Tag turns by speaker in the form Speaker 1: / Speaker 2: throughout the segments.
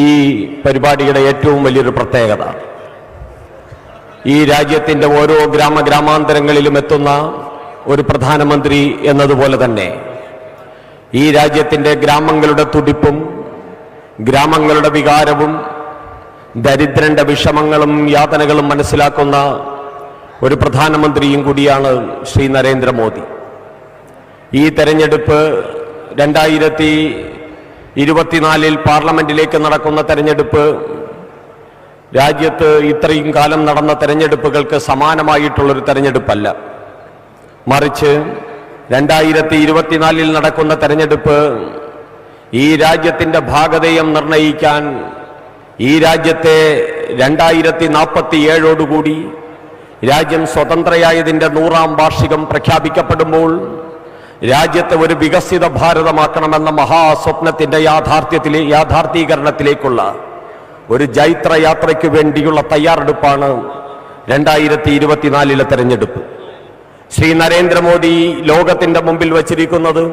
Speaker 1: ഈ പരിപാടിയുടെ ഏറ്റവും വലിയൊരു പ്രത്യേകത ഈ രാജ്യത്തിന്റെ ഓരോ ഗ്രാമാന്തരങ്ങളിലും എത്തുന്ന ഒരു പ്രധാനമന്ത്രി എന്നതുപോലെ തന്നെ ഈ രാജ്യത്തിന്റെ ഗ്രാമങ്ങളുടെ തുടിപ്പും ഗ്രാമങ്ങളുടെ വികാരവും ദരിദ്രന്റെ വിഷമങ്ങളും യാതനകളും മനസ്സിലാക്കുന്ന ഒരു പ്രധാനമന്ത്രിയും കൂടിയാണ് ശ്രീ നരേന്ദ്രമോദി. ഈ തെരഞ്ഞെടുപ്പ് 2024 പാർലമെന്റിലേക്ക് നടക്കുന്ന തെരഞ്ഞെടുപ്പ് രാജ്യത്ത് ഇത്രയും കാലം നടന്ന തെരഞ്ഞെടുപ്പുകൾക്ക് സമാനമായിട്ടുള്ളൊരു തെരഞ്ഞെടുപ്പല്ല. മറിച്ച് 2024 നടക്കുന്ന തെരഞ്ഞെടുപ്പ് ഈ രാജ്യത്തിന്റെ ഭാഗധേയം നിർണയിക്കാൻ ഈ രാജ്യത്തെ 2047 രാജ്യം സ്വതന്ത്രയായതിന്റെ 100ാം വാർഷികം പ്രഖ്യാപിക്കപ്പെടുമ്പോൾ രാജ്യത്തെ ഒരു വികസിത ഭാരതമാക്കണമെന്ന മഹാസ്വപ്നത്തിന്റെ യാഥാർത്ഥീകരണത്തിലേക്കുള്ള ഒരു ജൈത്രയാത്രയ്ക്ക് വേണ്ടിയുള്ള തയ്യാറെടുപ്പാണ് 2024 തെരഞ്ഞെടുപ്പ്. ശ്രീ നരേന്ദ്രമോദി ലോകത്തിന്റെ മുമ്പിൽ വച്ചിരിക്കുന്നത്,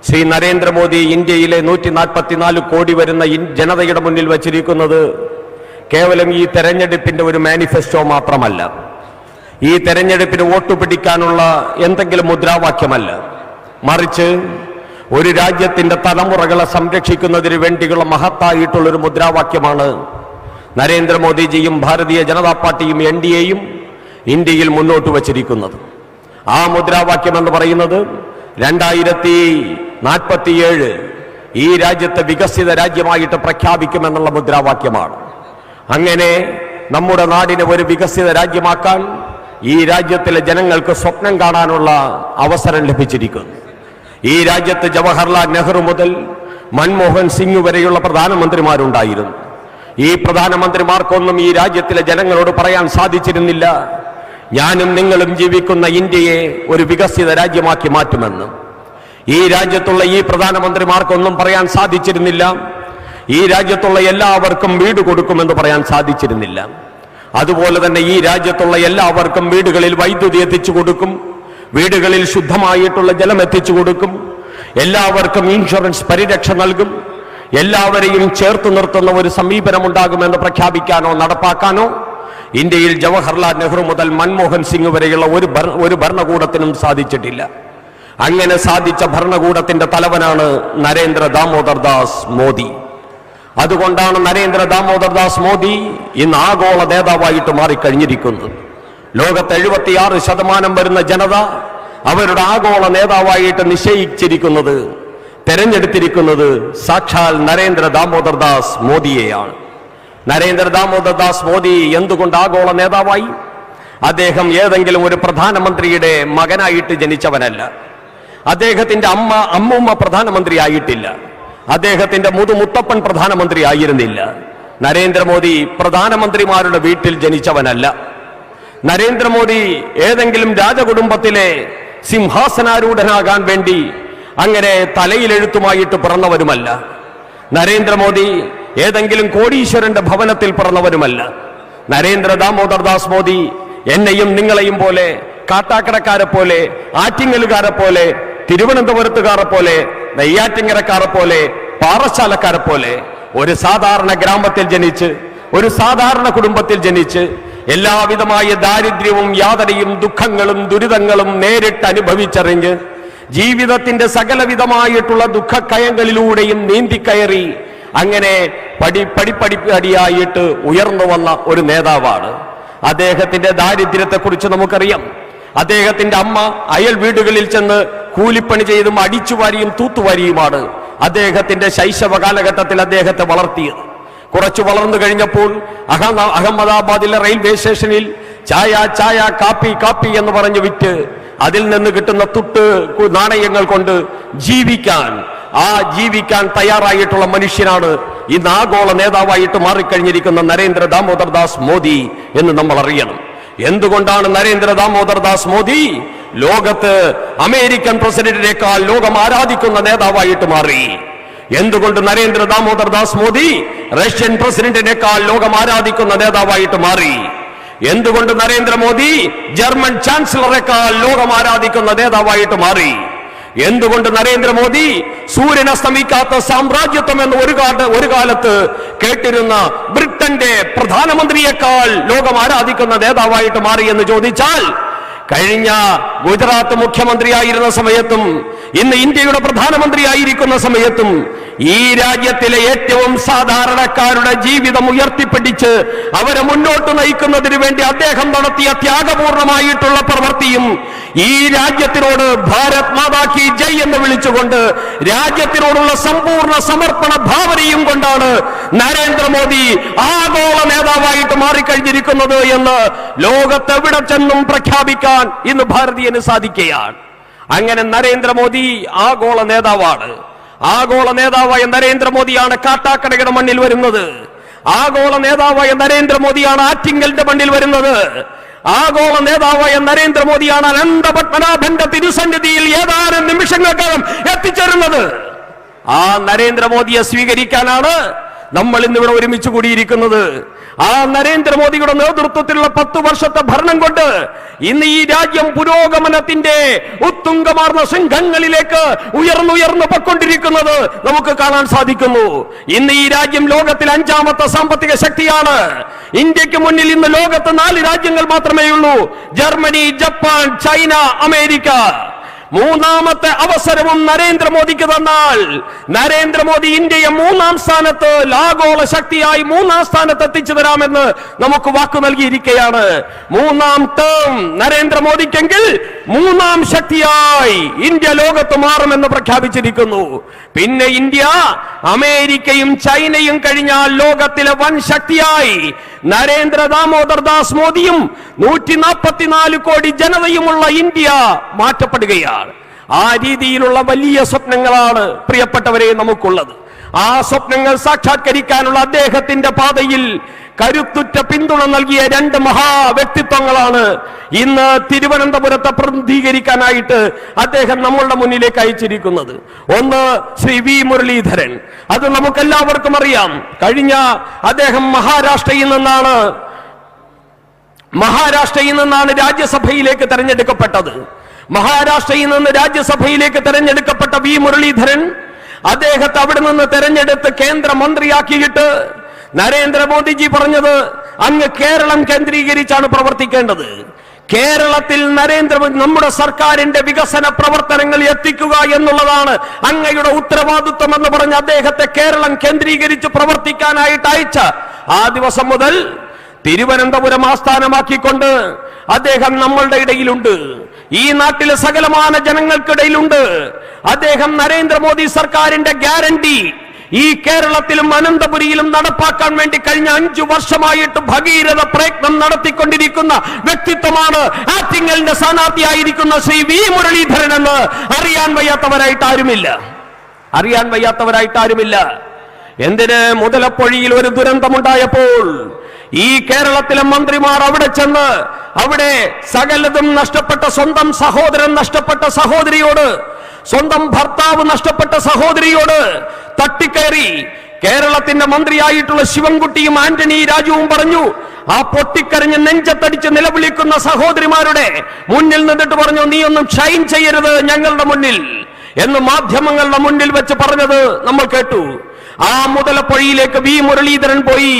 Speaker 1: ശ്രീ നരേന്ദ്രമോദി ഇന്ത്യയിലെ 144 കോടി വരുന്ന ജനതയുടെ മുന്നിൽ വച്ചിരിക്കുന്നത് കേവലം ഈ തെരഞ്ഞെടുപ്പിന്റെ ഒരു മാനിഫെസ്റ്റോ മാത്രമല്ല, ഈ തെരഞ്ഞെടുപ്പിന് വോട്ട് പിടിക്കാനുള്ള എന്തെങ്കിലും മുദ്രാവാക്യമല്ല, മറിച്ച് ഒരു രാജ്യത്തിന്റെ തലമുറകളെ സംരക്ഷിക്കുന്നതിന് വേണ്ടിയുള്ള മഹത്തായിട്ടുള്ളൊരു മുദ്രാവാക്യമാണ് നരേന്ദ്രമോദിജിയും ഭാരതീയ ജനതാ പാർട്ടിയും NDAയും ഇന്ത്യയിൽ മുന്നോട്ട് വച്ചിരിക്കുന്നത്. ആ മുദ്രാവാക്യം എന്ന് പറയുന്നത് 2047 ഈ രാജ്യത്തെ വികസിത രാജ്യമായിട്ട് പ്രഖ്യാപിക്കുമെന്നുള്ള മുദ്രാവാക്യമാണ്. അങ്ങനെ നമ്മുടെ നാടിനെ ഒരു വികസിത രാജ്യമാക്കാൻ ഈ രാജ്യത്തിലെ ജനങ്ങൾക്ക് സ്വപ്നം കാണാനുള്ള അവസരം ലഭിച്ചിരിക്കുന്നു. ഈ രാജ്യത്ത് ജവഹർലാൽ നെഹ്റു മുതൽ മൻമോഹൻ സിംഗ് വരെയുള്ള പ്രധാനമന്ത്രിമാരുണ്ടായിരുന്നു. ഈ പ്രധാനമന്ത്രിമാർക്കൊന്നും ഈ രാജ്യത്തിലെ ജനങ്ങളോട് പറയാൻ സാധിച്ചിരുന്നില്ല, ഞാനും നിങ്ങളും ജീവിക്കുന്ന ഇന്ത്യയെ ഒരു വികസിത രാജ്യമാക്കി മാറ്റുമെന്ന്. ഈ രാജ്യത്തുള്ള ഈ പ്രധാനമന്ത്രിമാർക്കൊന്നും പറയാൻ സാധിച്ചിരുന്നില്ല, ഈ രാജ്യത്തുള്ള എല്ലാവർക്കും വീട് കൊടുക്കുമെന്ന് പറയാൻ സാധിച്ചിരുന്നില്ല. അതുപോലെ തന്നെ ഈ രാജ്യത്തുള്ള എല്ലാവർക്കും വീടുകളിൽ വൈദ്യുതി എത്തിച്ചു കൊടുക്കും, വീടുകളിൽ ശുദ്ധമായിട്ടുള്ള ജലം എത്തിച്ചു കൊടുക്കും, എല്ലാവർക്കും ഇൻഷുറൻസ് പരിരക്ഷ നൽകും, എല്ലാവരെയും ചേർത്ത് നിർത്തുന്ന ഒരു സമീപനമുണ്ടാകുമെന്ന് പ്രഖ്യാപിക്കാനോ നടപ്പാക്കാനോ ഇന്ത്യയിൽ ജവഹർലാൽ നെഹ്റു മുതൽ മൻമോഹൻ സിംഗ് വരെയുള്ള ഒരു ഭരണകൂടത്തിനും സാധിച്ചിട്ടില്ല. അങ്ങനെ സാധിച്ച ഭരണകൂടത്തിന്റെ തലവനാണ് നരേന്ദ്ര ദാമോദർ ദാസ് മോദി. അതുകൊണ്ടാണ് നരേന്ദ്ര ദാമോദർ ദാസ് മോദി ഇന്ന് ആഗോള നേതാവായിട്ട് മാറിക്കഴിഞ്ഞിരിക്കുന്നത്. ലോകത്ത് 76% വരുന്ന ജനത അവരുടെ ആഗോള നേതാവായിട്ട് നിശ്ചയിച്ചിരിക്കുന്നത്, തെരഞ്ഞെടുത്തിരിക്കുന്നത് സാക്ഷാൽ നരേന്ദ്ര ദാമോദർ ദാസ് മോദിയെയാണ്. നരേന്ദ്ര ദാമോദർ ദാസ് മോദി എന്തുകൊണ്ട് ആഗോള നേതാവായി? അദ്ദേഹം ഏതെങ്കിലും ഒരു പ്രധാനമന്ത്രിയുടെ മകനായിട്ട് ജനിച്ചവനല്ല, അദ്ദേഹത്തിന്റെ അമ്മൂമ്മ പ്രധാനമന്ത്രി ആയിട്ടില്ല, അദ്ദേഹത്തിന്റെ മുതുമുത്തപ്പൻ പ്രധാനമന്ത്രി ആയിരുന്നില്ല. നരേന്ദ്രമോദി പ്രധാനമന്ത്രിമാരുടെ വീട്ടിൽ ജനിച്ചവനല്ല. നരേന്ദ്രമോദി ഏതെങ്കിലും രാജകുടുംബത്തിലെ സിംഹാസനാരൂഢനാകാൻ വേണ്ടി അങ്ങനെ തലയിലെഴുത്തുമായിട്ട് പിറന്നവരുമല്ല. നരേന്ദ്രമോദി ഏതെങ്കിലും കോടീശ്വരന്റെ ഭവനത്തിൽ പിറന്നവരുമല്ല. നരേന്ദ്ര ദാമോദർ ദാസ് മോദി എന്നെയും നിങ്ങളെയും പോലെ, കാട്ടാക്കടക്കാരെ പോലെ, ആറ്റിങ്ങലുകാരെ പോലെ, തിരുവനന്തപുരത്തുകാരെ പോലെ, നെയ്യാറ്റിങ്ങരക്കാരെ പോലെ, പാറശാലക്കാരെ പോലെ ഒരു സാധാരണ ഗ്രാമത്തിൽ ജനിച്ച്, ഒരു സാധാരണ കുടുംബത്തിൽ ജനിച്ച് എല്ലാവിധമായ ദാരിദ്ര്യവും യാതനയും ദുഃഖങ്ങളും ദുരിതങ്ങളും നേരിട്ട് അനുഭവിച്ചറിഞ്ഞ് ജീവിതത്തിന്റെ സകലവിധമായിട്ടുള്ള ദുഃഖക്കയങ്ങളിലൂടെയും നീന്തിക്കയറി അങ്ങനെ പടിപ്പടിയായിട്ട് ഉയർന്നു വന്ന ഒരു നേതാവാണ്. അദ്ദേഹത്തിന്റെ ദാരിദ്ര്യത്തെക്കുറിച്ച് നമുക്കറിയാം. അദ്ദേഹത്തിന്റെ അമ്മ അയൽ വീടുകളിൽ ചെന്ന് കൂലിപ്പണി ചെയ്തും അടിച്ചുവാരിയും തൂത്തുവാരിയുമാണ് അദ്ദേഹത്തിന്റെ ശൈശവ കാലഘട്ടത്തിൽ അദ്ദേഹത്തെ വളർത്തിയത്. കുറച്ചു വളർന്നു കഴിഞ്ഞപ്പോൾ അഹമ്മദാബാദിലെ റെയിൽവേ സ്റ്റേഷനിൽ ചായ ചായ, കാപ്പി കാപ്പി എന്ന് പറഞ്ഞു വിറ്റ് അതിൽ നിന്ന് കിട്ടുന്ന തുട്ട് നാണയങ്ങൾ കൊണ്ട് ജീവിക്കാൻ തയ്യാറായിട്ടുള്ള മനുഷ്യനാണ് ഇന്ന് ആഗോള നേതാവായിട്ട് മാറിക്കഴിഞ്ഞിരിക്കുന്ന നരേന്ദ്ര ദാമോദർ ദാസ് മോദി എന്ന് നമ്മൾ അറിയണം. എന്തുകൊണ്ടാണ് നരേന്ദ്ര ദാമോദർ ദാസ് മോദി ലോകത്ത് അമേരിക്കൻ പ്രസിഡന്റിനേക്കാൾ ലോകം ആരാധിക്കുന്ന നേതാവായിട്ട് മാറി? എന്തുകൊണ്ട് നരേന്ദ്ര ദാമോദർ ദാസ് മോദി റഷ്യൻ പ്രസിഡന്റിനേക്കാൾ ലോകം ആരാധിക്കുന്ന നേതാവായിട്ട് മാറി? എന്തുകൊണ്ട് നരേന്ദ്രമോദി ജർമ്മൻ ചാൻസലറേക്കാൾ ലോകം ആരാധിക്കുന്ന നേതാവായിട്ട് മാറി? എന്തുകൊണ്ട് നരേന്ദ്രമോദി സൂര്യൻ അസ്തമിക്കാത്ത സാമ്രാജ്യത്വം എന്ന് ഒരു കാലത്ത് കേട്ടിരുന്ന ബ്രിട്ടന്റെ പ്രധാനമന്ത്രിയേക്കാൾ ലോകം ആരാധിക്കുന്ന നേതാവായിട്ട് മാറി എന്ന് ചോദിച്ചാൽ, കഴിഞ്ഞ ഗുജറാത്ത് മുഖ്യമന്ത്രിയായിരുന്ന സമയത്തും ഇന്ന് ഇന്ത്യയുടെ പ്രധാനമന്ത്രിയായിരിക്കുന്ന സമയത്തും ഈ രാജ്യത്തിലെ ഏറ്റവും സാധാരണക്കാരുടെ ജീവിതം ഉയർത്തിപ്പിടിച്ച് അവരെ മുന്നോട്ട് നയിക്കുന്നതിന് വേണ്ടി അദ്ദേഹം നടത്തിയ ത്യാഗപൂർണമായിട്ടുള്ള പ്രവൃത്തിയും, ഈ രാജ്യത്തിനോട് ഭാരത് മാതാ കി ജയ് എന്ന് വിളിച്ചുകൊണ്ട് രാജ്യത്തിനോടുള്ള സമ്പൂർണ്ണ സമർപ്പണ ഭാവനയും കൊണ്ടാണ് നരേന്ദ്രമോദി ആഗോള നേതാവായിട്ട് മാറിക്കഴിഞ്ഞിരിക്കുന്നത് എന്ന് ലോകത്തെവിടെ ചെന്നും പ്രഖ്യാപിക്കാൻ ഇന്ന് ഭാരതീയന് സാധിക്കുകയാണ്. അങ്ങനെ നരേന്ദ്രമോദി ആഗോള നേതാവാണ്. ആഗോള നേതാവായ നരേന്ദ്രമോദിയാണ് കാട്ടാക്കടയുടെ മണ്ണിൽ വരുന്നത്. ആഗോള നേതാവായ നരേന്ദ്രമോദിയാണ് ആറ്റിങ്ങലിന്റെ മണ്ണിൽ വരുന്നത്. ആഗോള നേതാവായ നരേന്ദ്രമോദിയാണ് അനന്തപത്മനാഭന്റെ തിരുസന്നിധിയിൽ ഏതാനും നിമിഷങ്ങൾക്കകം എത്തിച്ചേരുന്നത്. ആ നരേന്ദ്രമോദിയെ സ്വീകരിക്കാനാണ് നമ്മൾ ഇന്നിവിടെ ഒരുമിച്ച് കൂടിയിരിക്കുന്നത്. ആ നരേന്ദ്രമോദിയുടെ നേതൃത്വത്തിലുള്ള 10 വർഷത്തെ ഭരണം കൊണ്ട് ഇന്ന് ഈ രാജ്യം പുരോഗമനത്തിന്റെ ഉത്തുംഗമാർന്ന ശൃംഖങ്ങളിലേക്ക് ഉയർന്നുയർന്നു പൊക്കൊണ്ടിരിക്കുന്നത് നമുക്ക് കാണാൻ സാധിക്കുന്നു. ഇന്ന് ഈ രാജ്യം ലോകത്തിൽ 5ാമത്തെ സാമ്പത്തിക ശക്തിയാണ്. ഇന്ത്യക്ക് മുന്നിൽ ഇന്ന് ലോകത്ത് 4 രാജ്യങ്ങൾ മാത്രമേ ഉള്ളൂ: ജർമ്മനി, ജപ്പാൻ, ചൈന, അമേരിക്ക. 3ാമത്തെ അവസരവും നരേന്ദ്രമോദിക്ക് തന്നാൽ നരേന്ദ്രമോദി ഇന്ത്യയെ 3ാം സ്ഥാനത്ത്, ആഗോള ശക്തിയായി 3ാം സ്ഥാനത്ത് എത്തിച്ചു തരാമെന്ന് നമുക്ക് വാക്കു നൽകിയിരിക്കുകയാണ്. 3ാം ടേം നരേന്ദ്രമോദിക്കെങ്കിൽ 3ാം ശക്തിയായി ഇന്ത്യ ലോകത്ത് മാറുമെന്ന് പ്രഖ്യാപിച്ചിരിക്കുന്നു. പിന്നെ ഇന്ത്യ അമേരിക്കയും ചൈനയും കഴിഞ്ഞാൽ ലോകത്തിലെ വൻ ശക്തിയായി നരേന്ദ്ര ദാമോദർ ദാസ് മോദിയും 144 കോടി ജനതയുമുള്ള ഇന്ത്യ മാറ്റപ്പെടുകയാണ്. ആ രീതിയിലുള്ള വലിയ സ്വപ്നങ്ങളാണ് പ്രിയപ്പെട്ടവരെ നമുക്കുള്ളത്. ആ സ്വപ്നങ്ങൾ സാക്ഷാത്കരിക്കാനുള്ള അദ്ദേഹത്തിന്റെ പാതയിൽ കരുത്തുറ്റ പിന്തുണ നൽകിയ 2 മഹാവ്യക്തിത്വങ്ങളാണ് ഇന്ന് തിരുവനന്തപുരത്തെ പ്രതിനിധീകരിക്കാനായിട്ട് അദ്ദേഹം നമ്മളുടെ മുന്നിലേക്ക് അയച്ചിരിക്കുന്നത്. ഒന്ന് ശ്രീ വി മുരളീധരൻ. അത് നമുക്കെല്ലാവർക്കും അറിയാം. കഴിഞ്ഞ അദ്ദേഹം മഹാരാഷ്ട്രയിൽ നിന്നാണ് രാജ്യസഭയിലേക്ക് തെരഞ്ഞെടുക്കപ്പെട്ടത്. മഹാരാഷ്ട്രയിൽ നിന്ന് രാജ്യസഭയിലേക്ക് തെരഞ്ഞെടുക്കപ്പെട്ട വി മുരളീധരൻ അദ്ദേഹത്തെ അവിടെ നിന്ന് തെരഞ്ഞെടുത്ത് കേന്ദ്രമന്ത്രിയാക്കിയിട്ട് നരേന്ദ്രമോദിജി പറഞ്ഞത്, അങ്ങ് കേരളം കേന്ദ്രീകരിച്ചാണ് പ്രവർത്തിക്കേണ്ടത്. കേരളത്തിൽ നമ്മുടെ സർക്കാരിന്റെ വികസന പ്രവർത്തനങ്ങൾ എത്തിക്കുക എന്നുള്ളതാണ് അങ്ങയുടെ ഉത്തരവാദിത്വം എന്ന് പറഞ്ഞ് അദ്ദേഹത്തെ കേരളം കേന്ദ്രീകരിച്ച് പ്രവർത്തിക്കാനായിട്ട് അയച്ച ആ ദിവസം മുതൽ തിരുവനന്തപുരം ആസ്ഥാനമാക്കിക്കൊണ്ട് അദ്ദേഹം നമ്മളുടെ ഇടയിലുണ്ട്. ഈ നാട്ടിലെ സകലമാന ജനങ്ങൾക്കിടയിലുണ്ട്. അദ്ദേഹം നരേന്ദ്രമോദി സർക്കാരിന്റെ ഗ്യാരണ്ടി ഈ കേരളത്തിലും അനന്തപുരിയിലും നടപ്പാക്കാൻ വേണ്ടി കഴിഞ്ഞ 5 വർഷമായിട്ട് ഭഗീരഥ പ്രയത്നം നടത്തിക്കൊണ്ടിരിക്കുന്ന വ്യക്തിത്വമാണ് ആറ്റിങ്ങലിന്റെ സ്ഥാനാർത്ഥിയായിരിക്കുന്ന ശ്രീ വി മുരളീധരൻ എന്ന് അറിയാൻ വയ്യാത്തവരായിട്ട് ആരുമില്ല. എന്തിന്? മുതലപ്പൊഴിയിൽ ഒരു ദുരന്തമുണ്ടായപ്പോൾ ഈ കേരളത്തിലെ മന്ത്രിമാർ അവിടെ ചെന്ന് അവിടെ സകലതും നഷ്ടപ്പെട്ട സ്വന്തം സഹോദരൻ നഷ്ടപ്പെട്ട സഹോദരിയോട്, സ്വന്തം ഭർത്താവ് നഷ്ടപ്പെട്ട സഹോദരിയോട് തട്ടിക്കയറി കേരളത്തിന്റെ മന്ത്രിയായിട്ടുള്ള ശിവൻകുട്ടിയും ആന്റണി രാജുവും പറഞ്ഞു, ആ പൊട്ടിക്കരഞ്ഞ് നെഞ്ചത്തടിച്ച് നിലവിളിക്കുന്ന സഹോദരിമാരുടെ മുന്നിൽ നിന്നിട്ട് പറഞ്ഞു, നീ ഒന്നും ഷൈൻ ചെയ്യരുത് ഞങ്ങളുടെ മുന്നിൽ എന്ന് മാധ്യമങ്ങളുടെ മുന്നിൽ വെച്ച് പറഞ്ഞത് നമ്മൾ കേട്ടു. ആ മുതലപ്പൊഴിയിലേക്ക് വി മുരളീധരൻ പോയി.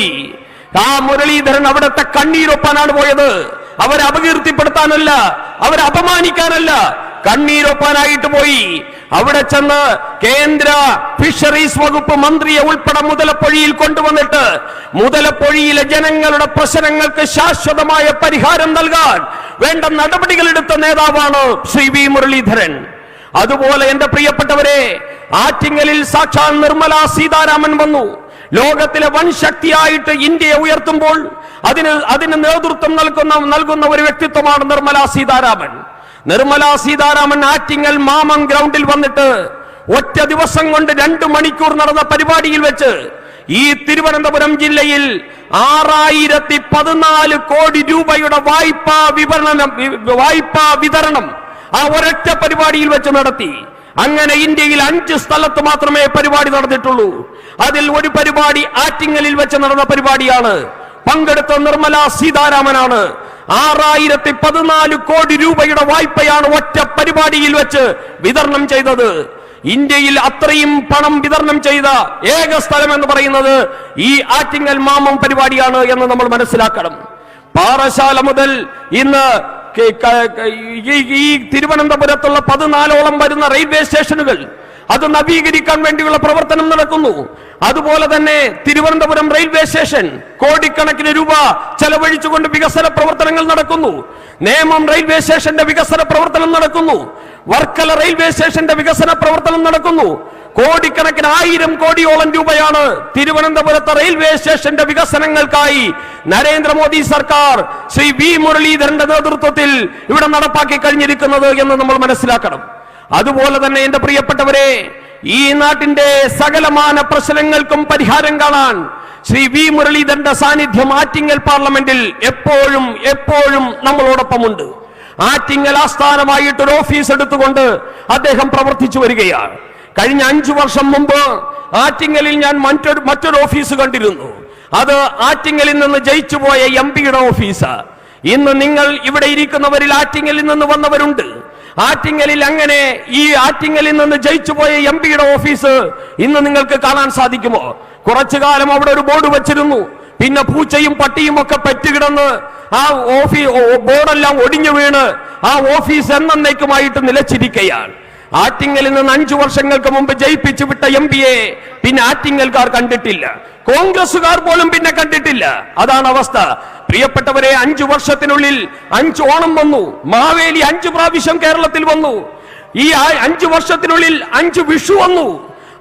Speaker 1: ആ മുരളീധരൻ അവിടുത്തെ കണ്ണീരൊപ്പാനാണ് പോയത്. അവരെ അപകീർത്തിപ്പെടുത്താനല്ല, അവരെ അപമാനിക്കാനല്ല, കണ്ണീരൊപ്പാനായിട്ട് പോയി. അവിടെ ചെന്ന് കേന്ദ്ര ഫിഷറീസ് വകുപ്പ് മന്ത്രിയെ ഉൾപ്പെടെ മുതലപ്പൊഴിയിൽ കൊണ്ടുവന്നിട്ട് മുതലപ്പൊഴിയിലെ ജനങ്ങളുടെ പ്രശ്നങ്ങൾക്ക് ശാശ്വതമായ പരിഹാരം നൽകാൻ വേണ്ട നടപടികൾ എടുത്ത നേതാവാണ് ശ്രീ വി മുരളീധരൻ. അതുപോലെ എന്റെ പ്രിയപ്പെട്ടവരെ, ആറ്റിങ്ങലിൽ സാക്ഷാൽ നിർമ്മലാ സീതാരാമൻ വന്നു. ലോകത്തിലെ വൻ ശക്തിയായിട്ട് ഇന്ത്യയെ ഉയർത്തുമ്പോൾ അതിന് നേതൃത്വം നൽകുന്ന ഒരു വ്യക്തിത്വമാണ് നിർമ്മലാ സീതാരാമൻ. നിർമ്മലാ സീതാരാമൻ ആറ്റിങ്ങൽ മാമം ഗ്രൗണ്ടിൽ വന്നിട്ട് ഒറ്റ ദിവസം കൊണ്ട് 2 മണിക്കൂർ നടന്ന പരിപാടിയിൽ വെച്ച് ഈ തിരുവനന്തപുരം ജില്ലയിൽ 6014 കോടി രൂപയുടെ വായ്പാ വിതരണം ആ ഒരൊറ്റ പരിപാടിയിൽ വെച്ച് നടത്തി. അങ്ങനെ ഇന്ത്യയിൽ 5 സ്ഥലത്ത് മാത്രമേ പരിപാടി നടന്നിട്ടുള്ളൂ. അതിൽ ഒരു പരിപാടി ആറ്റിങ്ങലിൽ വെച്ച് നടന്ന പരിപാടിയാണ്. പങ്കെടുത്ത നിർമ്മലാ സീതാരാമനാണ്. 6014 കോടി രൂപയുടെ വായ്പയാണ് ഒറ്റ പരിപാടിയിൽ വെച്ച് വിതരണം ചെയ്തത്. ഇന്ത്യയിൽ അത്രയും പണം വിതരണം ചെയ്ത ഏക സ്ഥലം എന്ന് പറയുന്നത് ഈ ആറ്റിങ്ങൽ മാമം പരിപാടിയാണ് എന്ന് നമ്മൾ മനസ്സിലാക്കണം. പാറശാല മുതൽ ഇന്ന് ഈ തിരുവനന്തപുരത്തുള്ള 14ഓളം വരുന്ന റെയിൽവേ സ്റ്റേഷനുകൾ അത് നവീകരിക്കാൻ വേണ്ടിയുള്ള പ്രവർത്തനം നടക്കുന്നു. അതുപോലെ തന്നെ തിരുവനന്തപുരം റെയിൽവേ സ്റ്റേഷൻ കോടിക്കണക്കിന് രൂപ ചെലവഴിച്ചുകൊണ്ട് വികസന പ്രവർത്തനങ്ങൾ നടക്കുന്നു. നേമം റെയിൽവേ സ്റ്റേഷന്റെ വികസന പ്രവർത്തനം നടക്കുന്നു. വർക്കല റെയിൽവേ സ്റ്റേഷന്റെ വികസന പ്രവർത്തനം നടക്കുന്നു. കോടിക്കണക്കിന് 1000 കോടിയോളം രൂപയാണ് തിരുവനന്തപുരത്തെ റെയിൽവേ സ്റ്റേഷന്റെ വികസനങ്ങൾക്കായി നരേന്ദ്രമോദി സർക്കാർ ശ്രീ വി മുരളീധരന്റെ നേതൃത്വത്തിൽ ഇവിടെ നടപ്പാക്കി കഴിഞ്ഞിരിക്കുന്നത് എന്ന് നമ്മൾ മനസ്സിലാക്കണം. അതുപോലെ തന്നെ എന്റെ പ്രിയപ്പെട്ടവരെ, ഈ നാട്ടിന്റെ സകലമാന പ്രശ്നങ്ങൾക്കും പരിഹാരം കാണാൻ ശ്രീ വി മുരളീധരന്റെ സാന്നിധ്യം ആറ്റിങ്ങൽ പാർലമെന്റിൽ എപ്പോഴും നമ്മളോടൊപ്പമുണ്ട്. ആറ്റിങ്ങൽ ആസ്ഥാനമായിട്ടൊരു ഓഫീസ് എടുത്തുകൊണ്ട് അദ്ദേഹം പ്രവർത്തിച്ചു വരികയാണ്. കഴിഞ്ഞ 5 വർഷം മുമ്പ് ആറ്റിങ്ങലിൽ ഞാൻ മറ്റൊരു ഓഫീസ് കണ്ടിരുന്നു. അത് ആറ്റിങ്ങലിൽ നിന്ന് ജയിച്ചുപോയ എംപിയുടെ ഓഫീസ്. ഇന്ന് നിങ്ങൾ ഇവിടെ ഇരിക്കുന്നവരിൽ ആറ്റിങ്ങലിൽ നിന്ന് വന്നവരുണ്ട്. ആറ്റിങ്ങലിൽ അങ്ങനെ ഈ ആറ്റിങ്ങലിൽ നിന്ന് ജയിച്ചുപോയ എംപിയുടെ ഓഫീസ് ഇന്ന് നിങ്ങൾക്ക് കാണാൻ സാധിക്കുമോ? കുറച്ചു കാലം അവിടെ ഒരു ബോർഡ് വെച്ചിരുന്നു. പിന്നെ പൂച്ചയും പട്ടിയും ഒക്കെ പെറ്റുകിടന്ന് ആ ബോർഡെല്ലാം ഒടിഞ്ഞു വീണ് ആ ഓഫീസ് എന്നേക്കുമായിട്ട് നിലച്ചിരിക്കുകയാണ്. ആറ്റിങ്ങലിൽ നിന്ന് 5 വർഷങ്ങൾക്ക് മുമ്പ് ജയിപ്പിച്ചു വിട്ട എംപിയെ പിന്നെ ആറ്റിങ്ങൽക്കാർ കണ്ടിട്ടില്ല. കോൺഗ്രസുകാർ പോലും പിന്നെ കണ്ടിട്ടില്ല. അതാണ് അവസ്ഥ. പ്രിയപ്പെട്ടവരെ, 5 വർഷത്തിനുള്ളിൽ 5 ഓണം വന്നു. മാവേലി 5 പ്രാവശ്യം കേരളത്തിൽ വന്നു. ഈ 5 വർഷത്തിനുള്ളിൽ 5 വിഷു വന്നു.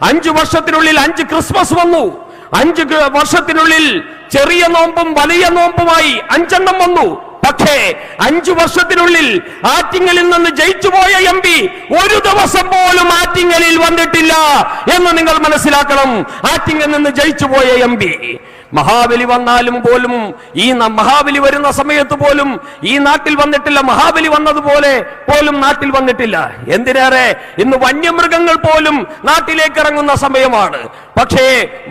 Speaker 1: 5 വർഷത്തിനുള്ളിൽ 5 ക്രിസ്മസ് വന്നു. 5 വർഷത്തിനുള്ളിൽ ചെറിയ നോമ്പും വലിയ നോമ്പുമായി 5 എണ്ണം വന്നു. പക്ഷേ 5 വർഷത്തിനുള്ളിൽ ആറ്റിങ്ങലിൽ നിന്ന് ജയിച്ചുപോയ എംപി ഒരു ദിവസം പോലും ആറ്റിങ്ങലിൽ വന്നിട്ടില്ല എന്ന് നിങ്ങൾ മനസ്സിലാക്കണം. ആറ്റിങ്ങലിൽ നിന്ന് ജയിച്ചുപോയ എംപി മഹാബലി വന്നാലും പോലും ഈ മഹാബലി വരുന്ന സമയത്ത് പോലും ഈ നാട്ടിൽ വന്നിട്ടില്ല. മഹാബലി വന്നതുപോലെ പോലും നാട്ടിൽ വന്നിട്ടില്ല. എന്തിനേറെ ഇന്ന് വന്യമൃഗങ്ങൾ പോലും നാട്ടിലേക്ക് ഇറങ്ങുന്ന സമയമാണ്. പക്ഷേ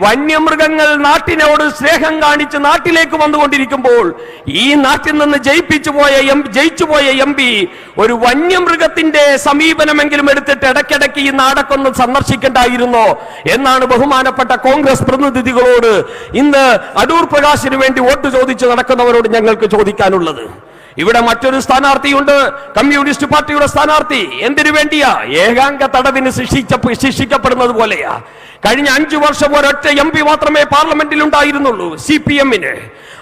Speaker 1: വന്യമൃഗങ്ങൾ നാട്ടിനോട് സ്നേഹം കാണിച്ച് നാട്ടിലേക്ക് വന്നുകൊണ്ടിരിക്കുമ്പോൾ ഈ നാട്ടിൽ നിന്ന് ജയിച്ചുപോയ എംപി ഒരു വന്യമൃഗത്തിന്റെ സമീപനമെങ്കിലും എടുത്തിട്ട് ഇടയ്ക്കിടയ്ക്ക് ഈ നാടൊക്കെ സന്ദർശിക്കേണ്ടായിരുന്നോ എന്നാണ് ബഹുമാനപ്പെട്ട കോൺഗ്രസ് പ്രതിനിധികളോട് ഇന്ന് അടൂർ പ്രകാശിന് വേണ്ടി വോട്ട് ചോദിച്ച് നടക്കുന്നവരോട് ഞങ്ങൾക്ക് ചോദിക്കാനുള്ളത്. ഇവിടെ മറ്റൊരു സ്ഥാനാർത്ഥിയുണ്ട്, കമ്മ്യൂണിസ്റ്റ് പാർട്ടിയുടെ സ്ഥാനാർത്ഥി. എന്തിനു വേണ്ടിയാ? ഏകാംഗ തടവിന് ശിക്ഷിക്കപ്പെടുന്നത് പോലെയാ. കഴിഞ്ഞ 5 വർഷം ഒരൊറ്റ എംപി മാത്രമേ പാർലമെന്റിൽ ഉണ്ടായിരുന്നുള്ളൂ CPM-ന്.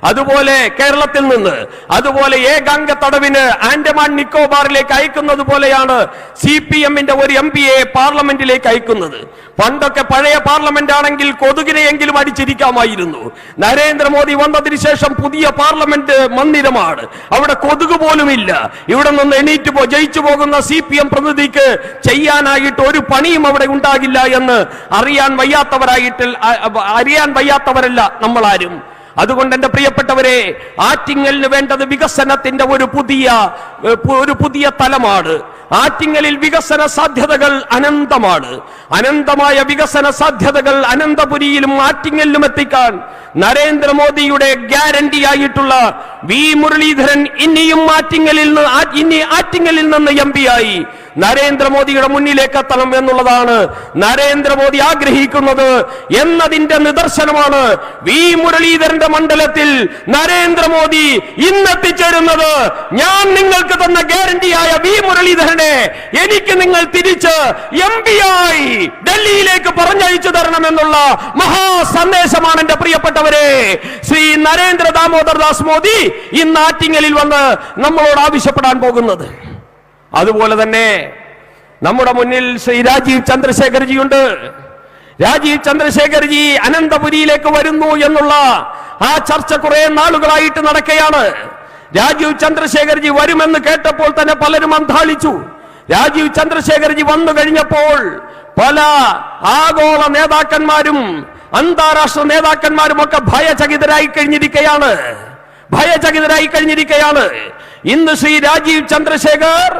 Speaker 1: അതുപോലെ കേരളത്തിൽ നിന്ന് അതുപോലെ ഏകാംഗ തടവിന് ആൻഡമാൻ നിക്കോബാറിലേക്ക് അയക്കുന്നത് പോലെയാണ് CPM-ന്റെ ഒരു എംപിയെ പാർലമെന്റിലേക്ക് അയക്കുന്നത്. പണ്ടൊക്കെ പഴയ പാർലമെന്റ് ആണെങ്കിൽ കൊതുകിനെയെങ്കിലും അടിച്ചിരിക്കാമായിരുന്നു. നരേന്ദ്രമോദി വന്നതിന് ശേഷം പുതിയ പാർലമെന്റ് മന്ദിരമാണ്. അവിടെ കൊതുക് പോലുമില്ല. ഇവിടെ നിന്ന് ജയിച്ചു പോകുന്ന CPM പ്രതിനിധിക്ക് ചെയ്യാനായിട്ട് ഒരു പണിയും അവിടെ ഉണ്ടാകില്ല എന്ന് അറിയാൻ വയ്യാത്തവരല്ല നമ്മളാരും. അതുകൊണ്ട് എന്റെ പ്രിയപ്പെട്ടവരെ, ആറ്റിങ്ങലിന് വേണ്ടത് വികസനത്തിന്റെ ഒരു പുതിയ തലമാണ്. ആറ്റിങ്ങലിൽ വികസന സാധ്യതകൾ അനന്തമാണ്. അനന്തമായ വികസന സാധ്യതകൾ അനന്തപുരിയിലും ആറ്റിങ്ങലിലും എത്തിക്കാൻ നരേന്ദ്രമോദിയുടെ ഗ്യാരണ്ടി ആയിട്ടുള്ള വി മുരളീധരൻ ഇനിയും ആറ്റിങ്ങലിൽ നിന്ന് എംപിയായി നരേന്ദ്രമോദിയുടെ മുന്നിലേക്ക് എത്തണം എന്നുള്ളതാണ് നരേന്ദ്രമോദി ആഗ്രഹിക്കുന്നത് എന്നതിന്റെ നിദർശനമാണ് വി മുരളീധരന്റെ മണ്ഡലത്തിൽ നരേന്ദ്രമോദി ഇന്നെത്തിച്ചേരുന്നത്. ഞാൻ നിങ്ങൾക്ക് തന്ന ഗ്യാരണ്ടിയായ വി മുരളീധരനെ എനിക്ക് നിങ്ങൾ തിരിച്ച് എംപിയായി ഡൽഹിയിലേക്ക് പറഞ്ഞയച്ചു തരണമെന്നുള്ള മഹാസന്ദേശമാണ് എന്റെ പ്രിയപ്പെട്ടവരെ ശ്രീ നരേന്ദ്ര ദാമോദർ ദാസ് മോദി ഇന്ന് ആറ്റിങ്ങലിൽ വന്ന് നമ്മളോട് ആവശ്യപ്പെടാൻ പോകുന്നത്. അതുപോലെ തന്നെ നമ്മുടെ മുന്നിൽ ശ്രീ രാജീവ് ചന്ദ്രശേഖർജിയുണ്ട്. രാജീവ് ചന്ദ്രശേഖർജി അനന്തപുരിയിലേക്ക് വരുന്നു എന്നുള്ള ആ ചർച്ച കുറെ നാളുകളായിട്ട് നടക്കുകയാണ്. രാജീവ് ചന്ദ്രശേഖർജി വരുമെന്ന് കേട്ടപ്പോൾ തന്നെ പലരും അന്ധാളിച്ചു. രാജീവ് ചന്ദ്രശേഖർജി വന്നു കഴിഞ്ഞപ്പോൾ പല ആഗോള നേതാക്കന്മാരും അന്താരാഷ്ട്ര നേതാക്കന്മാരും ഒക്കെ ഭയചകിതരായി കഴിഞ്ഞിരിക്കുകയാണ്. ഇന്ന് ശ്രീ രാജീവ് ചന്ദ്രശേഖർ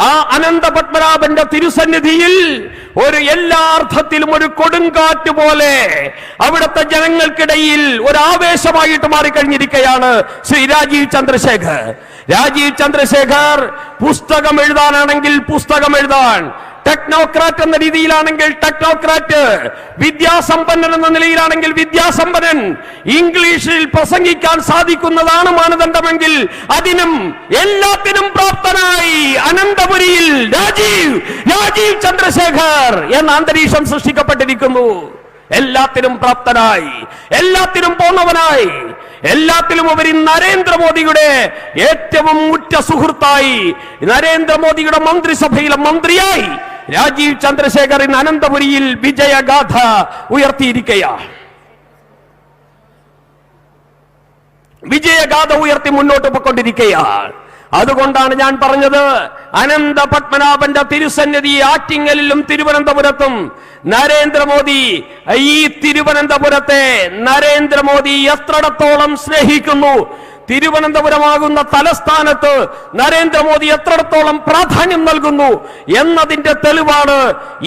Speaker 1: ആ അനന്ത പത്മനാഭന്റെ തിരുസന്നിധിയിൽ എല്ലാ അർത്ഥത്തിലും ഒരു കൊടുങ്കാറ്റ് പോലെ അവിടുത്തെ ജനങ്ങൾക്കിടയിൽ ഒരു ആവേശമായിട്ട് മാറിക്കഴിഞ്ഞിരിക്കുകയാണ് ശ്രീ രാജീവ് ചന്ദ്രശേഖർ. രാജീവ് ചന്ദ്രശേഖർ പുസ്തകം എഴുതാനാണെങ്കിൽ പുസ്തകം എഴുതാൻ, ടെക്നോക്രാറ്റ് എന്ന രീതിയിലാണെങ്കിൽ ടെക്നോക്രാറ്റ്, വിദ്യാസമ്പന്നൻ എന്ന നിലയിലാണെങ്കിൽ വിദ്യാസമ്പന്നൻ, ഇംഗ്ലീഷിൽ പ്രസംഗിക്കാൻ സാധിക്കുന്നതാണ് മാനദണ്ഡമെങ്കിൽ അതിനും എല്ലാത്തിനും പ്രാപ്തനായി അനന്തപുരിയിൽ രാജീവ് ചന്ദ്രശേഖർ എന്ന അന്തരീക്ഷം സൃഷ്ടിക്കപ്പെട്ടിരിക്കുന്നു. എല്ലാത്തിനും പ്രാപ്തനായി, എല്ലാത്തിനും പോന്നവനായി, എല്ലാത്തിലും ഉപരി നരേന്ദ്രമോദിയുടെ ഏറ്റവും ഉറ്റ സുഹൃത്തായി, നരേന്ദ്രമോദിയുടെ മന്ത്രിസഭയിലെ മന്ത്രിയായി രാജീവ് ചന്ദ്രശേഖർ ഇന്ന് അനന്തപുരിയിൽ വിജയഗാഥ ഉയർത്തിയിരിക്കുകയാണ്. വിജയഗാഥ ഉയർത്തി മുന്നോട്ട് പോയിക്കൊണ്ടിരിക്കുകയാണ്. അതുകൊണ്ടാണ് ഞാൻ പറഞ്ഞത്, അനന്ത പത്മനാഭന്റെ തിരുസന്നിധി ആറ്റിങ്ങലിലും തിരുവനന്തപുരത്തും നരേന്ദ്രമോദി, ഈ തിരുവനന്തപുരത്തെ നരേന്ദ്രമോദി എത്രത്തോളം സ്നേഹിക്കുന്നു, തിരുവനന്തപുരമാകുന്ന തലസ്ഥാനത്ത് നരേന്ദ്രമോദി എത്രത്തോളം പ്രാധാന്യം നൽകുന്നു എന്നതിന്റെ തെളിവാണ്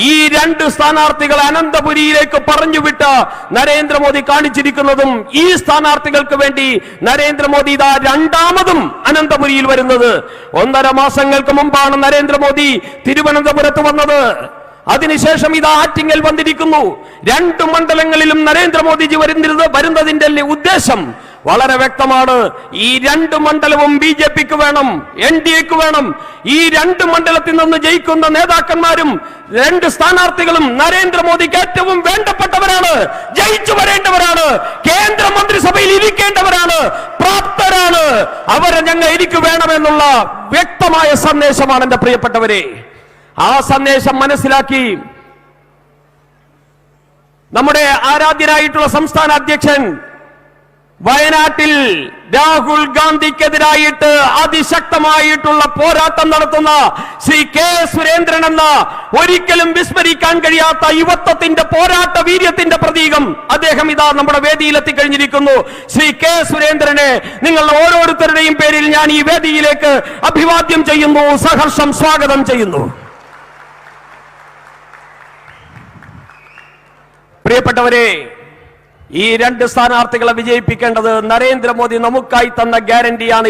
Speaker 1: ഈ രണ്ട് സ്ഥാനാർത്ഥികളെ അനന്തപുരിയിലേക്ക് പറഞ്ഞുവിട്ട നരേന്ദ്രമോദി കാണിച്ചിരിക്കുന്നതും. ഈ സ്ഥാനാർത്ഥികൾക്ക് വേണ്ടി നരേന്ദ്രമോദി ഇതാ രണ്ടാമതും അനന്തപുരിയിൽ വരുന്നത്. 1.5 മാസങ്ങൾക്ക് മുമ്പാണ് നരേന്ദ്രമോദി തിരുവനന്തപുരത്ത് വന്നത്. അതിനുശേഷം ഇതാ ആറ്റിങ്ങൽ വന്നിരിക്കുന്നു. 2 മണ്ഡലങ്ങളിലും നരേന്ദ്രമോദിജി വരുന്നതിന്റെ ഉദ്ദേശം വളരെ വ്യക്തമാണ്. ഈ 2 മണ്ഡലവും BJPക്ക് വേണം, NDAക്ക് വേണം. ഈ 2 മണ്ഡലത്തിൽ നിന്ന് ജയിക്കുന്ന നേതാക്കന്മാരും 2 സ്ഥാനാർത്ഥികളും നരേന്ദ്രമോദിക്ക് ഏറ്റവും വേണ്ടപ്പെട്ടവരാണ്, ജയിച്ചു വരേണ്ടവരാണ്, കേന്ദ്ര മന്ത്രിസഭയിൽ ഇരിക്കേണ്ടവരാണ്, പ്രാപ്തരാണ്. അവരെ എനിക്ക് വേണമെന്നുള്ള വ്യക്തമായ സന്ദേശമാണ് എന്റെ പ്രിയപ്പെട്ടവരെ. ആ സന്ദേശം മനസ്സിലാക്കി നമ്മുടെ ആരാധ്യനായിട്ടുള്ള സംസ്ഥാന അധ്യക്ഷൻ വയനാട്ടിൽ രാഹുൽ ഗാന്ധിക്കെതിരായിട്ട് അതിശക്തമായിട്ടുള്ള പോരാട്ടം നടത്തുന്ന ശ്രീ കെ സുരേന്ദ്രൻ എന്ന ഒരിക്കലും വിസ്മരിക്കാൻ കഴിയാത്ത യുവത്വത്തിന്റെ പോരാട്ട വീര്യത്തിന്റെ പ്രതീകം അദ്ദേഹം ഇതാ നമ്മുടെ വേദിയിൽ എത്തിക്കഴിഞ്ഞിരിക്കുന്നു. ശ്രീ കെ സുരേന്ദ്രനെ നിങ്ങൾ ഓരോരുത്തരുടെയും പേരിൽ ഞാൻ ഈ വേദിയിലേക്ക് അഭിവാദ്യം ചെയ്യുന്നു, സഹർഷം സ്വാഗതം ചെയ്യുന്നു. പ്രിയപ്പെട്ടവരെ, ഈ 2 സ്ഥാനാർത്ഥികളെ വിജയിപ്പിക്കേണ്ടത് നരേന്ദ്രമോദി നമുക്കായി തന്ന ഗ്യാരണ്ടിയാണ്.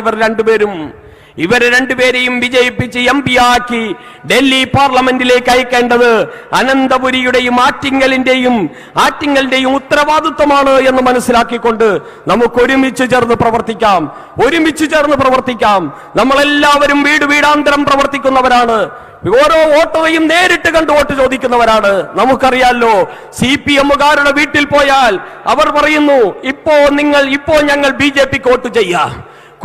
Speaker 1: ഇവരെ രണ്ടുപേരെയും വിജയിപ്പിച്ച് MP ആക്കി ഡൽഹി പാർലമെന്റിലേക്ക് അയക്കേണ്ടത് അനന്തപുരിയുടെയും ആറ്റിങ്ങലിന്റെയും ഉത്തരവാദിത്വമാണ് എന്ന് മനസ്സിലാക്കിക്കൊണ്ട് നമുക്ക് ഒരുമിച്ച് ചേർന്ന് പ്രവർത്തിക്കാം. നമ്മളെല്ലാവരും വീടാന്തരം പ്രവർത്തിക്കുന്നവരാണ്. ഓരോ വോട്ടറെയും നേരിട്ട് കണ്ട് വോട്ട് ചോദിക്കുന്നവരാണ്. നമുക്കറിയാലോ, CPM-കാരുടെ വീട്ടിൽ പോയാൽ അവർ പറയുന്നു, ഇപ്പോ ഞങ്ങൾ BJPക്ക് വോട്ട് ചെയ്യാം.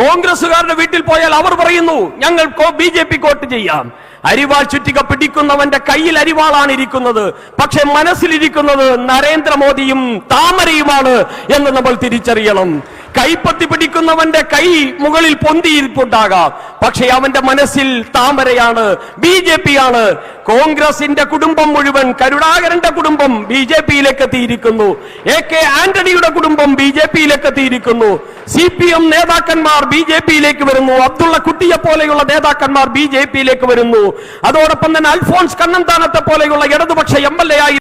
Speaker 1: കോൺഗ്രസുകാരുടെ വീട്ടിൽ പോയാൽ അവർ പറയുന്നു, ഞങ്ങൾ BJPക്ക് വോട്ട് ചെയ്യാം. അരിവാൾ ചുറ്റിക പിടിക്കുന്നവന്റെ കയ്യിൽ അരിവാളാണ് ഇരിക്കുന്നത്, പക്ഷെ മനസ്സിലിരിക്കുന്നത് നരേന്ദ്രമോദിയും താമരയുമാണ് എന്ന് നമ്മൾ തിരിച്ചറിയണം. കൈപ്പത്തി പിടിക്കുന്നവന്റെ കൈ മുകളിൽ പൊന്തിയിരിപ്പുണ്ടാകാം, പക്ഷെ അവന്റെ മനസ്സിൽ താമരയാണ്, BJP-യാണ്. കോൺഗ്രസിന്റെ കുടുംബം മുഴുവൻ, കരുണാകരന്റെ കുടുംബം BJP-യിലേക്ക് എത്തിയിരിക്കുന്നു, AK ആന്റണിയുടെ കുടുംബം BJP-യിലേക്ക് എത്തിയിരിക്കുന്നു. CPM നേതാക്കന്മാർ BJP-യിലേക്ക് വരുന്നു, അബ്ദുള്ള കുട്ടിയെ പോലെയുള്ള നേതാക്കന്മാർ BJP-യിലേക്ക് വരുന്നു. അതോടൊപ്പം തന്നെ അൽഫോൺസ് കണ്ണന്താനത്തെ പോലെയുള്ള ഇടതുപക്ഷ MLA ആയി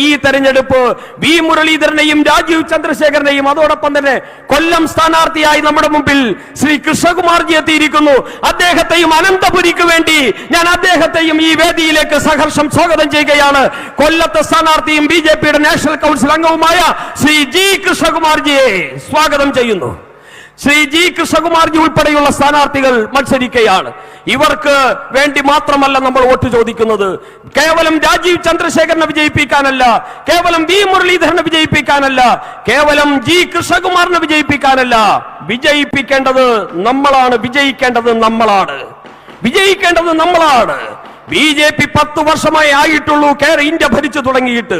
Speaker 1: ഈ തെരഞ്ഞെടുപ്പ് വി മുരളീധരനെയും രാജീവ് ചന്ദ്രശേഖരനെയും അതോടൊപ്പം തന്നെ കൊല്ലം സ്ഥാനാർത്ഥിയായി നമ്മുടെ മുമ്പിൽ ശ്രീ കൃഷ്ണകുമാർജി എത്തിയിരിക്കുന്നു. അദ്ദേഹത്തെയും അനന്തപുരിക്ക് വേണ്ടി ഞാൻ അദ്ദേഹത്തെയും ഈ വേദിയിലേക്ക് സഹർഷം സ്വാഗതം ചെയ്യുകയാണ്. കൊല്ലത്തെ സ്ഥാനാർത്ഥിയും BJPയുടെ നാഷണൽ കൗൺസിൽ അംഗവുമായ ശ്രീ G കൃഷ്ണകുമാർജിയെ സ്വാഗതം ചെയ്യുന്നു. ശ്രീ G കൃഷ്ണകുമാർജി ഉൾപ്പെടെയുള്ള സ്ഥാനാർത്ഥികൾ മത്സരിക്കുകയാണ്. ഇവർക്ക് വേണ്ടി മാത്രമല്ല നമ്മൾ വോട്ട് ചോദിക്കുന്നത്. കേവലം രാജീവ് ചന്ദ്രശേഖരനെ വിജയിപ്പിക്കാനല്ല, കേവലം വി മുരളീധരനെ വിജയിപ്പിക്കാനല്ല, കേവലം G കൃഷ്ണകുമാറിനെ വിജയിപ്പിക്കാനല്ല. വിജയിപ്പിക്കേണ്ടത് നമ്മളാണ്, വിജയിക്കേണ്ടത് നമ്മളാണ്. BJP 10 വർഷമായി ആയിട്ടുള്ളൂ ഇന്ത്യ ഭരിച്ചു തുടങ്ങിയിട്ട്.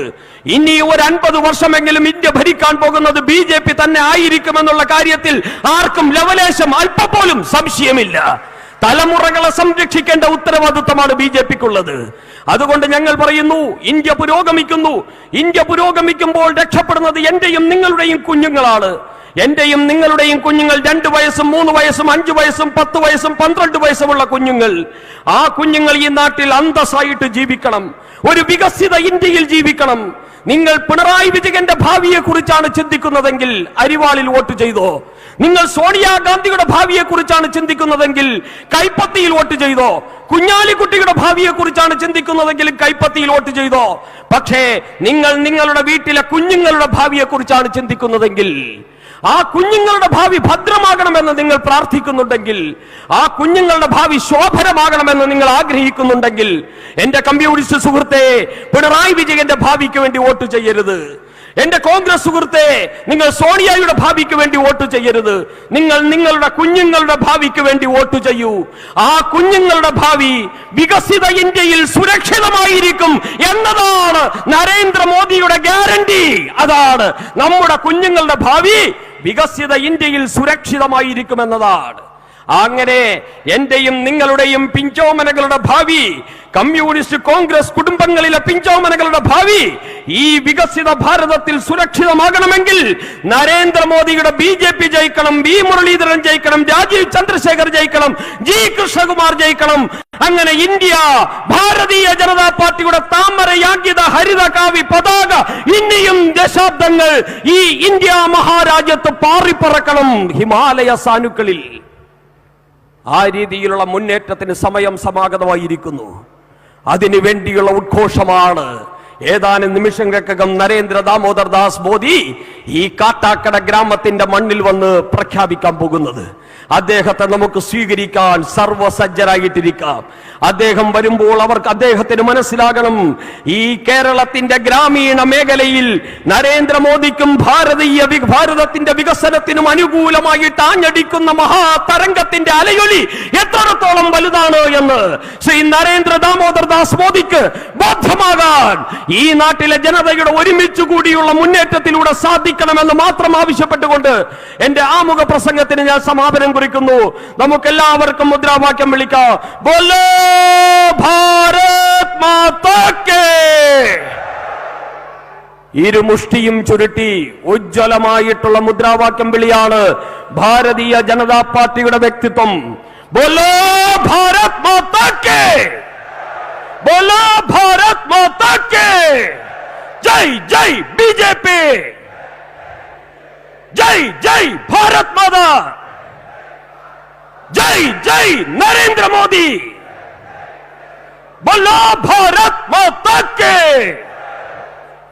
Speaker 1: ഇനി ഒരു 50 വർഷമെങ്കിലും ഇന്ത്യ ഭരിക്കാൻ പോകുന്നത് BJP തന്നെ ആയിരിക്കുമെന്നുള്ള കാര്യത്തിൽ ആർക്കും ലവലേശം അല്പം പോലും സംശയമില്ല. തലമുറകളെ സംരക്ഷിക്കേണ്ട ഉത്തരവാദിത്വമാണ് BJPക്കുള്ളത്. അതുകൊണ്ട് ഞങ്ങൾ പറയുന്നു, ഇന്ത്യ പുരോഗമിക്കുന്നു. ഇന്ത്യ പുരോഗമിക്കുമ്പോൾ രക്ഷപ്പെടുന്നത് എന്റെയും നിങ്ങളുടെയും കുഞ്ഞുങ്ങളാണ്. എന്റെയും നിങ്ങളുടെയും കുഞ്ഞുങ്ങൾ 2 വയസ്സും 3 വയസ്സും 5 വയസ്സും 10 വയസ്സും 12 വയസ്സുമുള്ള കുഞ്ഞുങ്ങൾ, ആ കുഞ്ഞുങ്ങൾ ഈ നാട്ടിൽ അന്തസ്സായിട്ട് ജീവിക്കണം, ഒരു വികസിത ഇന്ത്യയിൽ ജീവിക്കണം. നിങ്ങൾ പിണറായി വിജയന്റെ ഭാവിയെ കുറിച്ചാണ് ചിന്തിക്കുന്നതെങ്കിൽ അരിവാളിൽ വോട്ട് ചെയ്തോ. നിങ്ങൾ സോണിയാഗാന്ധിയുടെ ഭാവിയെ കുറിച്ചാണ് ചിന്തിക്കുന്നതെങ്കിൽ കൈപ്പത്തിയിൽ വോട്ട് ചെയ്തോ. കുഞ്ഞാലിക്കുട്ടിയുടെ ഭാവിയെ കുറിച്ചാണ് ചിന്തിക്കുന്നതെങ്കിൽ കൈപ്പത്തിയിൽ വോട്ട് ചെയ്തോ. പക്ഷേ നിങ്ങൾ നിങ്ങളുടെ വീട്ടിലെ കുഞ്ഞുങ്ങളുടെ ഭാവിയെ കുറിച്ചാണ് ചിന്തിക്കുന്നതെങ്കിൽ, ആ കുഞ്ഞുങ്ങളുടെ ഭാവി ഭദ്രമാകണമെന്ന് നിങ്ങൾ പ്രാർത്ഥിക്കുന്നുണ്ടെങ്കിൽ, ആ കുഞ്ഞുങ്ങളുടെ ഭാവി ശോഭനമാകണമെന്ന് നിങ്ങൾ ആഗ്രഹിക്കുന്നുണ്ടെങ്കിൽ, എന്റെ കമ്മ്യൂണിസ്റ്റ് സുഹൃത്തെ, പിണറായി വിജയന്റെ ഭാവിക്ക് വേണ്ടി വോട്ട് ചെയ്യരുത്. എന്റെ കോൺഗ്രസ് സുഹൃത്തെ, നിങ്ങൾ സോണിയയുടെ ഭാവിക്ക് വേണ്ടി വോട്ട് ചെയ്യരുത്. നിങ്ങൾ നിങ്ങളുടെ കുഞ്ഞുങ്ങളുടെ ഭാവിക്ക് വേണ്ടി വോട്ട് ചെയ്യൂ. ആ കുഞ്ഞുങ്ങളുടെ ഭാവി വികസിത ഇന്ത്യയിൽ സുരക്ഷിതമായിരിക്കും എന്നതാണ് നരേന്ദ്രമോദിയുടെ ഗ്യാരണ്ടി. അതാണ് നമ്മുടെ കുഞ്ഞുങ്ങളുടെ ഭാവി വികസിത ഇന്ത്യയിൽ സുരക്ഷിതമായിരിക്കുമെന്നതാണ്. അങ്ങനെ എന്റെയും നിങ്ങളുടെയും പിഞ്ചോമനകളുടെ ഭാവി, കമ്മ്യൂണിസ്റ്റ് കോൺഗ്രസ് കുടുംബങ്ങളിലെ പിഞ്ചോമനകളുടെ ഭാവി ഈ വികസിത ഭാരതത്തിൽ സുരക്ഷിതമാകണമെങ്കിൽ നരേന്ദ്രമോദിയുടെ BJP ജയിക്കണം, വി മുരളീധരൻ ജയിക്കണം, രാജീവ് ചന്ദ്രശേഖർ ജയിക്കണം, ജി കൃഷ്ണകുമാർ ജയിക്കണം. അങ്ങനെ ഇന്ത്യ ഭാരതീയ ജനതാ പാർട്ടിയുടെ താമരയാങ്കിത ഹരിതകാവി പതാക ഇനിയും ദശാബ്ദങ്ങൾ ഈ ഇന്ത്യ മഹാരാജ്യത്ത് പാറിപ്പറക്കണം ഹിമാലയ സാനുക്കളിൽ. ആ രീതിയിലുള്ള മുന്നേറ്റത്തിന് സമയം സമാഗതമായിരിക്കുന്നു. അതിനു വേണ്ടിയുള്ള ഉദ്ഘോഷമാണ് ഏതാനും നിമിഷങ്ങൾക്കകം നരേന്ദ്ര ദാമോദർ ദാസ് മോദി ഈ കാട്ടാക്കട ഗ്രാമത്തിന്റെ മണ്ണിൽ വന്ന് പ്രഖ്യാപിക്കാൻ പോകുന്നത്. അദ്ദേഹത്തെ നമുക്ക് സ്വീകരിക്കാൻ സർവസജ്ജരായിട്ടിരിക്കാം. അദ്ദേഹം വരുമ്പോൾ അദ്ദേഹത്തിന് മനസ്സിലാകണം, ഈ കേരളത്തിന്റെ ഗ്രാമീണ മേഖലയിൽ നരേന്ദ്രമോദിക്കും ഭാരതത്തിന്റെ വികസനത്തിനും അനുകൂലമായിട്ട് ആഞ്ഞടിക്കുന്ന മഹാതരംഗത്തിന്റെ അലയൊലി എത്രത്തോളം വലുതാണ് എന്ന് ശ്രീ നരേന്ദ്ര ദാമോദർ ദാസ് മോദിക്ക് ബോധ്യമാകാൻ ഈ നാട്ടിലെ ജനതയുടെ ഒരുമിച്ച് കൂടിയുള്ള മുന്നേറ്റത്തിലൂടെ സാധിക്കണമെന്ന് മാത്രം ആവശ്യപ്പെട്ടുകൊണ്ട് എന്റെ ആമുഖ പ്രസംഗത്തിന് ഞാൻ സമാപനം കുറിക്കുന്നു. നമുക്കെല്ലാവർക്കും മുദ്രാവാക്യം വിളിക്കാം. ബോലോ ഭാരത് മാതാ കേ. ഇരുമുഷ്ടിയും ചുരുട്ടി ഉജ്ജ്വലമായിട്ടുള്ള മുദ്രാവാക്യം വിളിയാണ് ഭാരതീയ ജനതാ പാർട്ടിയുടെ വ്യക്തിത്വം. ബോലോ ഭാരത് മാതാ കേ, ബോലോ ഭാരത് മാതാ കേ. ജയ് ജയ് BJP, ജയ് ജയ് ഭാരത് മാതാ, जय जय नरेंद्र मोदी, बोलो भारत माता के।